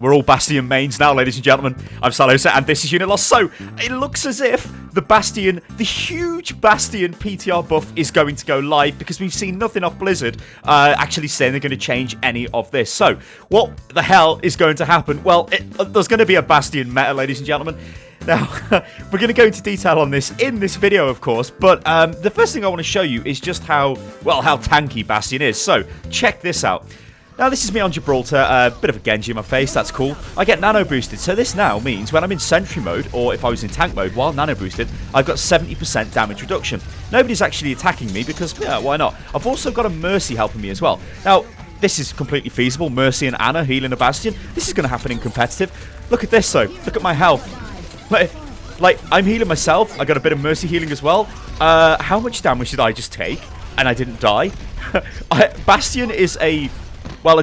We're all Bastion mains now, ladies and gentlemen. I'm Stylosa, and this is Unit Lost. So, it looks as if the Bastion, the huge Bastion PTR buff is going to go live because we've seen nothing off Blizzard actually saying they're going to change any of this. So, what the hell is going to happen? Well, there's going to be a Bastion meta, ladies and gentlemen. Now, we're going to go into detail on this in this video, of course, but the first thing I want to show you is just how tanky Bastion is. So, check this out. Now, this is me on Gibraltar, a bit of a Genji in my face, that's cool. I get nano boosted, so this now means when I'm in sentry mode, or if I was in tank mode while nano boosted, I've got 70% damage reduction. Nobody's actually attacking me because, yeah, why not? I've also got a Mercy helping me as well. Now, this is completely feasible, Mercy and Ana healing a Bastion. This is going to happen in competitive. Look at this, though. Look at my health. Like, I'm healing myself. I got a bit of Mercy healing as well. How much damage did I just take? And I didn't die? Bastion is a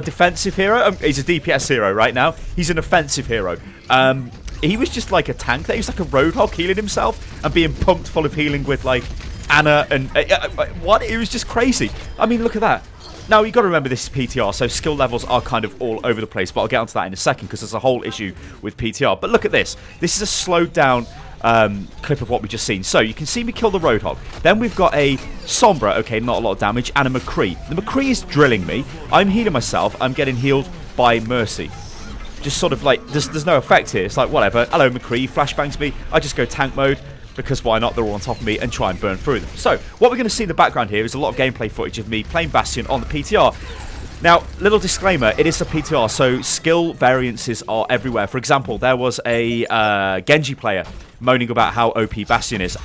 defensive hero. He's a DPS hero right now. He's an offensive hero. He was just like a tank there. He was like a roadhog healing himself and being pumped full of healing with like Ana and what? It was just crazy. I mean, look at that. Now, you've got to remember this is PTR, so skill levels are kind of all over the place, but I'll get onto that in a second because there's a whole issue with PTR. But look at this. This is a slowed down clip of what we've just seen. So, you can see me kill the Roadhog. Then we've got a Sombra, okay, not a lot of damage, and a McCree. The McCree is drilling me. I'm healing myself. I'm getting healed by Mercy. Just sort of like, there's no effect here. It's like, whatever. Hello, McCree. Flashbangs me. I just go tank mode. Because why not? They're all on top of me and try and burn through them. So, what we're going to see in the background here is a lot of gameplay footage of me playing Bastion on the PTR. Now, little disclaimer, it is the PTR, so skill variances are everywhere. For example, there was a Genji player moaning about how OP Bastion is.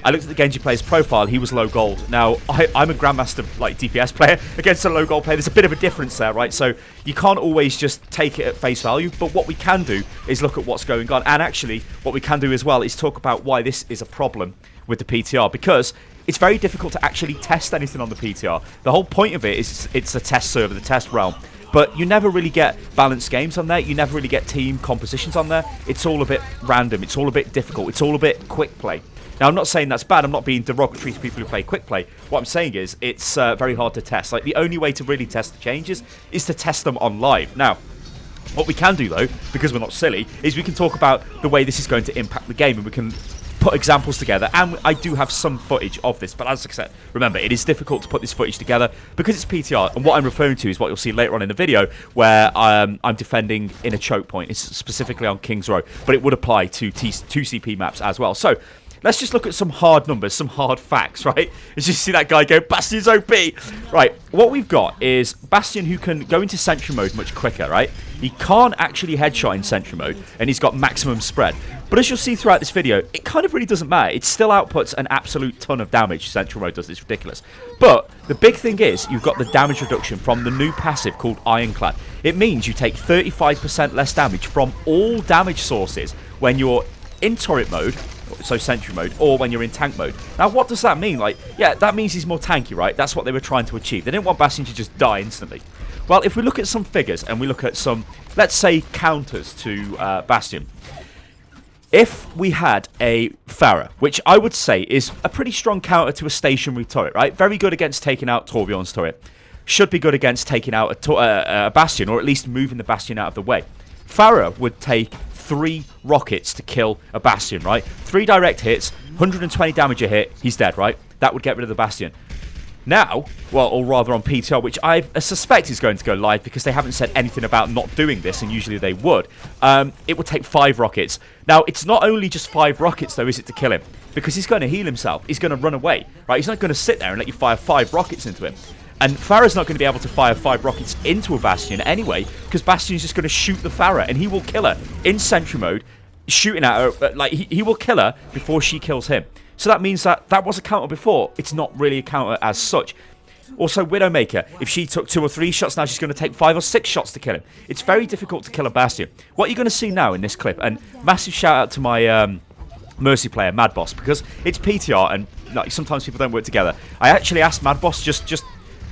I looked at the Genji player's profile, he was low gold. Now, I'm a Grandmaster like DPS player against a low gold player. There's a bit of a difference there, right? So you can't always just take it at face value, but what we can do is look at what's going on. And actually, what we can do as well is talk about why this is a problem with the PTR, because it's very difficult to actually test anything on the PTR. The whole point of it is it's a test server, the test realm. But you never really get balanced games on there. You never really get team compositions on there. It's all a bit random. It's all a bit difficult. It's all a bit quick play. Now, I'm not saying that's bad. I'm not being derogatory to people who play quick play. What I'm saying is it's very hard to test. Like, the only way to really test the changes is to test them on live. Now, what we can do, though, because we're not silly, is we can talk about the way this is going to impact the game, and we can put examples together. And I do have some footage of this, but as I said, remember, it is difficult to put this footage together because it's PTR. And what I'm referring to is what you'll see later on in the video, where I'm defending in a choke point. It's specifically on King's Row, but it would apply to 2CP maps as well. So, let's just look at some hard numbers, some hard facts, right? As you see that guy go, Bastion's OP! Right, what we've got is Bastion who can go into sentry mode much quicker, right? He can't actually headshot in sentry mode, and he's got maximum spread. But as you'll see throughout this video, it kind of really doesn't matter. It still outputs an absolute ton of damage. Sentry mode does, it's ridiculous. But the big thing is, you've got the damage reduction from the new passive called Ironclad. It means you take 35% less damage from all damage sources when you're in turret mode, so sentry mode, or when you're in tank mode. Now, what does that mean? Like, yeah, that means he's more tanky, right? That's what they were trying to achieve. They didn't want Bastion to just die instantly. Well, if we look at some figures and we look at some, let's say, counters to Bastion. If we had a Pharah, which I would say is a pretty strong counter to a stationary turret, right? Very good against taking out Torbjorn's turret. Should be good against taking out a Bastion, or at least moving the Bastion out of the way. Pharah would take 3 rockets to kill a Bastion, right? 3 direct hits, 120 damage a hit, he's dead, right? That would get rid of the Bastion. Now, well, or rather on PTR, which I suspect is going to go live because they haven't said anything about not doing this, and usually they would, it would take 5 rockets. Now, it's not only just 5 rockets, though, is it, to kill him? Because he's going to heal himself. He's going to run away, right? He's not going to sit there and let you fire 5 rockets into him. And Pharah's not going to be able to fire 5 rockets into a Bastion anyway, because Bastion's just going to shoot the Pharah, and he will kill her in sentry mode, shooting at her. Like, he will kill her before she kills him. So that means that was a counter before. It's not really a counter as such. Also, Widowmaker, if she took 2 or 3 shots, now she's going to take 5 or 6 shots to kill him. It's very difficult to kill a Bastion. What you're going to see now in this clip, and massive shout out to my Mercy player, Mad Boss, because it's PTR, and like, sometimes people don't work together. I actually asked Mad Boss, just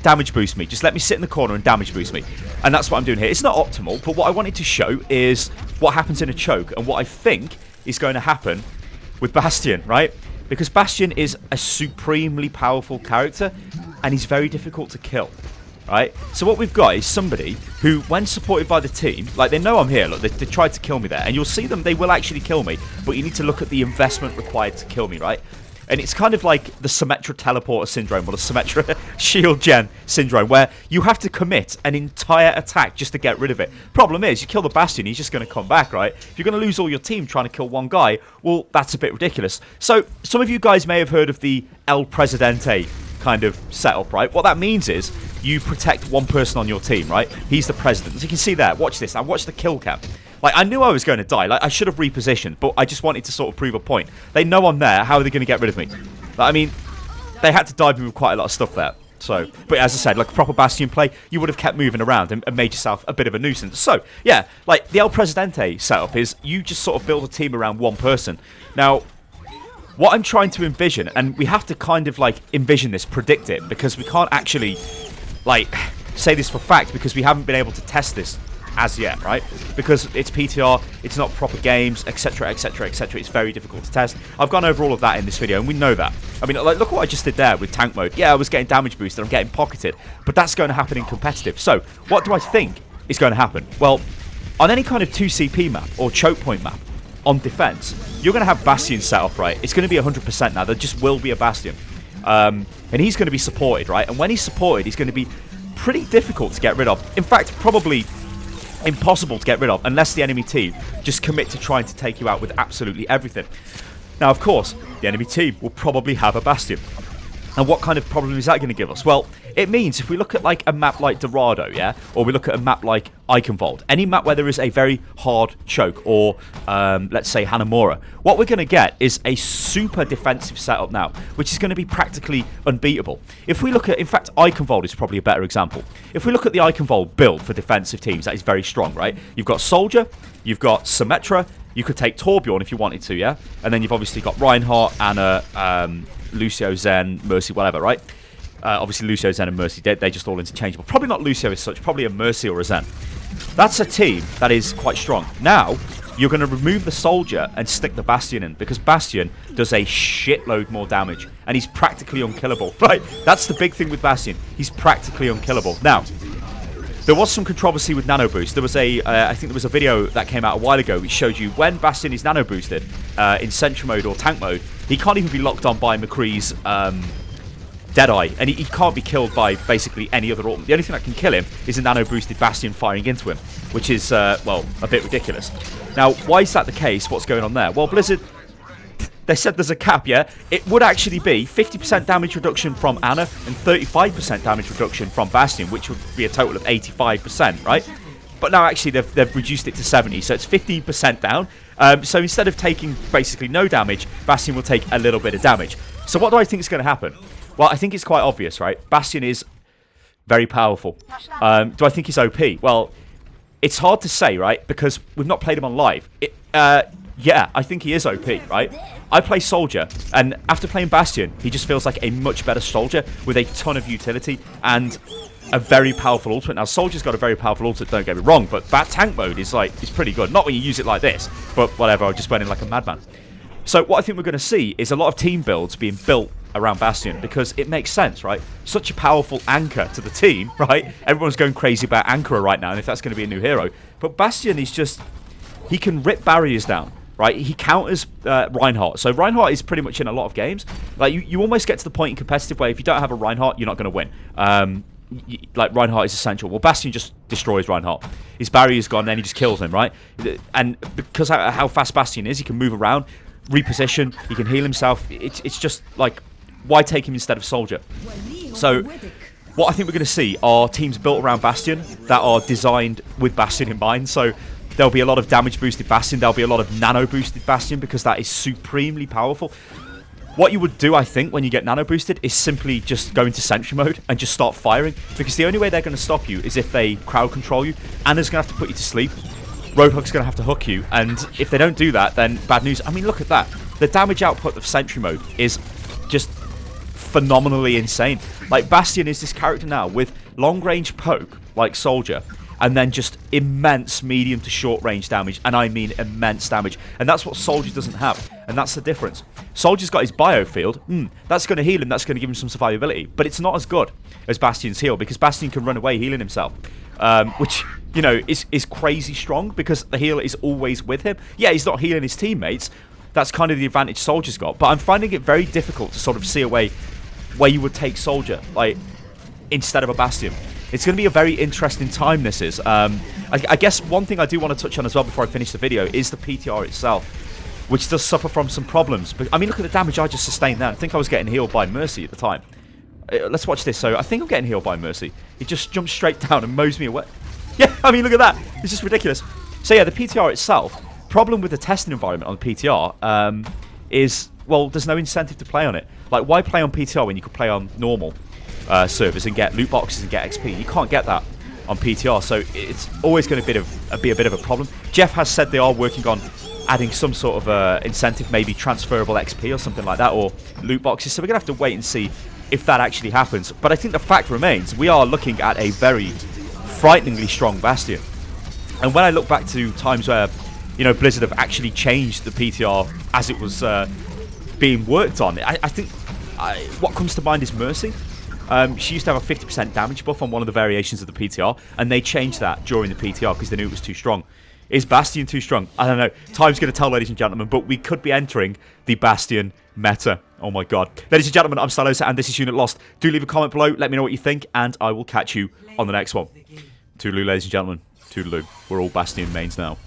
damage boost me. Just let me sit in the corner and damage boost me. And that's what I'm doing here. It's not optimal, but what I wanted to show is what happens in a choke, and what I think is going to happen with Bastion, right? Because Bastion is a supremely powerful character, and he's very difficult to kill. right? So what we've got is somebody who, when supported by the team, like, they know I'm here. Look, they tried to kill me there. And you'll see them, they will actually kill me. But you need to look at the investment required to kill me, right? And it's kind of like the Symmetra teleporter syndrome, or the Symmetra shield gen syndrome, where you have to commit an entire attack just to get rid of it. Problem is, you kill the Bastion, he's just going to come back, right? If you're going to lose all your team trying to kill one guy, well, that's a bit ridiculous. So, some of you guys may have heard of the El Presidente kind of setup, right? What that means is, you protect one person on your team, right? He's the president. As you can see there, watch this. Now watch the kill cam. Like, I knew I was going to die. Like, I should have repositioned, but I just wanted to sort of prove a point. They know I'm there. How are they going to get rid of me? Like, I mean, they had to dive me with quite a lot of stuff there. So, but as I said, like proper Bastion play, you would have kept moving around and made yourself a bit of a nuisance. So, yeah, like the El Presidente setup is you just sort of build a team around one person. Now, what I'm trying to envision, and we have to kind of like envision this, predict it, because we can't actually like say this for fact because we haven't been able to test this as yet, right? Because it's PTR, it's not proper games, etc, etc, etc. It's very difficult to test. I've gone over all of that in this video, and we know that. I mean, like, look what I just did there with tank mode. Yeah, I was getting damage boosted, I'm getting pocketed, but that's going to happen in competitive. So, what do I think is going to happen? Well, on any kind of 2CP map or choke point map on defense, you're going to have Bastion set up, right? It's going to be 100% now. There just will be a Bastion. And he's going to be supported, right? And when he's supported, he's going to be pretty difficult to get rid of. In fact, probably impossible to get rid of unless the enemy team just commit to trying to take you out with absolutely everything. Now, of course, the enemy team will probably have a Bastion. And what kind of problem is that going to give us? Well, it means if we look at like a map like Dorado, yeah, or we look at a map like Eichenwald, any map where there is a very hard choke, or let's say Hanamura, what we're going to get is a super defensive setup now, which is going to be practically unbeatable. If we look at, in fact, Eichenwald is probably a better example. If we look at the Eichenwald build for defensive teams, that is very strong, right? You've got Soldier, you've got Symmetra, you could take Torbjorn if you wanted to, yeah? And then you've obviously got Reinhardt, Anna, Lucio, Zen, Mercy, whatever, right? Obviously, Lucio, Zen, and Mercy, they're just all interchangeable. Probably not Lucio as such, probably a Mercy or a Zen. That's a team that is quite strong. Now, you're going to remove the Soldier and stick the Bastion in, because Bastion does a shitload more damage, and he's practically unkillable, right? That's the big thing with Bastion. He's practically unkillable. Now, there was some controversy with nano boost. There was a, I think there was a video that came out a while ago which showed you when Bastion is nano boosted in Sentry mode or tank mode, he can't even be locked on by McCree's Deadeye, and he can't be killed by basically any other ultimate. The only thing that can kill him is a nano boosted Bastion firing into him, which is, well, a bit ridiculous. Now, why is that the case? What's going on there? Well, Blizzard, they said there's a cap, yeah? It would actually be 50% damage reduction from Ana and 35% damage reduction from Bastion, which would be a total of 85%, right? But now actually they've reduced it to 70, so it's 15% down. So instead of taking basically no damage, Bastion will take a little bit of damage. So what do I think is going to happen? Well, I think it's quite obvious, right? Bastion is very powerful. Do I think he's OP? Well, it's hard to say, right? Because we've not played him on live. Yeah, I think he is OP, right? I play Soldier, and after playing Bastion, he just feels like a much better Soldier with a ton of utility and a very powerful ultimate. Now, Soldier's got a very powerful ultimate, don't get me wrong, but that tank mode is pretty good. Not when you use it like this, but whatever, I just went in like a madman. So what I think we're going to see is a lot of team builds being built around Bastion, because it makes sense, right? Such a powerful anchor to the team, right? Everyone's going crazy about Anchor right now, and if that's going to be a new hero. But Bastion is just, he can rip barriers down, right? He counters Reinhardt. So Reinhardt is pretty much in a lot of games. Like, you almost get to the point in competitive where if you don't have a Reinhardt, you're not going to win. Like, Reinhardt is essential. Well, Bastion just destroys Reinhardt. His barrier's gone, then he just kills him, right? And because of how fast Bastion is, he can move around, reposition, he can heal himself. It's just like, why take him instead of Soldier? So what I think we're going to see are teams built around Bastion that are designed with Bastion in mind. So there'll be a lot of damage boosted Bastion, there'll be a lot of nano boosted Bastion, because that is supremely powerful. What you would do, I think, when you get nano boosted is simply just go into sentry mode and just start firing, because the only way they're going to stop you is if they crowd control you. Anna's going to have to put you to sleep, Roadhog's going to have to hook you, and if they don't do that, then bad news. I mean, look at that. The damage output of sentry mode is just phenomenally insane. Like, Bastion is this character now with long range poke like Soldier, and then just immense medium to short range damage, and I mean immense damage, and that's what Soldier doesn't have, and that's the difference. Soldier's got his biofield. That's going to heal him. That's going to give him some survivability. But it's not as good as Bastion's heal, because Bastion can run away healing himself. Which, you know, is crazy strong, because the heal is always with him. Yeah, he's not healing his teammates. That's kind of the advantage Soldier's got. But I'm finding it very difficult to sort of see a way where you would take Soldier, like, instead of a Bastion. It's going to be a very interesting time, this is. I guess one thing I do want to touch on as well before I finish the video is the PTR itself, which does suffer from some problems. But I mean, look at the damage I just sustained there. I think I was getting healed by Mercy at the time. Let's watch this. So I think I'm getting healed by Mercy. He just jumps straight down and mows me away. Yeah, I mean, look at that. It's just ridiculous. So yeah, the PTR itself, problem with the testing environment on the PTR is, well, there's no incentive to play on it. Like, why play on PTR when you could play on normal servers and get loot boxes and get XP? You can't get that on PTR, so it's always going to be a bit of a problem. Jeff has said they are working on adding some sort of incentive, maybe transferable XP or something like that, or loot boxes, so we're going to have to wait and see if that actually happens. But I think the fact remains, we are looking at a very frighteningly strong Bastion. And when I look back to times where, you know, Blizzard have actually changed the PTR as it was being worked on, I think what comes to mind is Mercy. She used to have a 50% damage buff on one of the variations of the PTR, and they changed that during the PTR because they knew it was too strong. Is Bastion too strong? I don't know. Time's going to tell, ladies and gentlemen, but we could be entering the Bastion meta. Oh my god. Ladies and gentlemen, I'm Stylosa, and this is Unit Lost. Do leave a comment below, let me know what you think, and I will catch you on the next one. Toodaloo, ladies and gentlemen. Toodaloo. We're all Bastion mains now.